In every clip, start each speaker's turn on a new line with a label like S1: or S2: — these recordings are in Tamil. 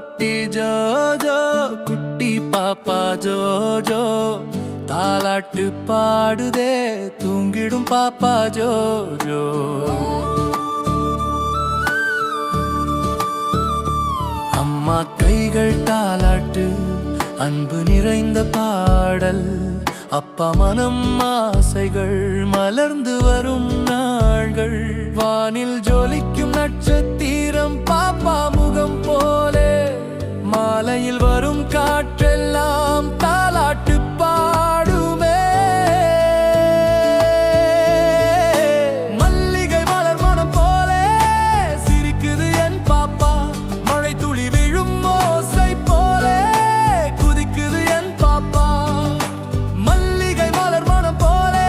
S1: குட்டி ஜோஜோ குட்டி பாப்பா ஜோஜோ தாலாட்டு பாடுதே தூங்கிடும் பாப்பா ஜோஜோ. அம்மா கைகள் தாலாட்டு அன்பு நிறைந்த பாடல். அப்பா மனம் ஆசைகள் மலர்ந்து வரும் நாள்கள். வானில் ஜொலிக்கும் நட்சத்திரம் பாப்பா முகம் போலே. மாலையில் வரும் காற்றெல்லாம் தாலாட்டு பாடுமே. மல்லிகை மலர் மனம் போலே சிரிக்குது என் பாப்பா. மழை துளி விழும் ஓசை போலே குதிக்குது என் பாப்பா. மல்லிகை மலர் மனம் போலே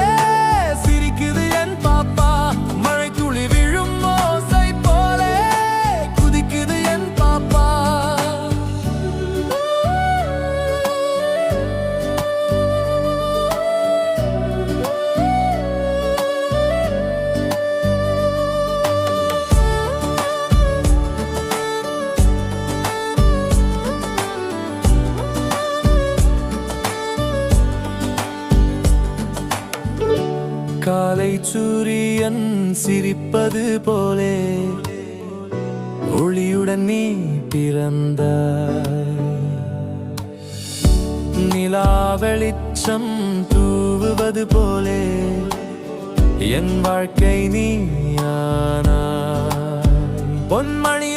S1: சிரிக்குது என் பாப்பா. மழை துளி விழும் ஓசை போலே குதிக்குது என் பாப்பா. காலை சூரியன் சிரிப்பது போலே ஒளியுடன் நீ பிறந்தாய். நிலா வெளிச்சம் தூவுவது போலே என் வாழ்க்கை நீ ஆனாய். பொன்மணி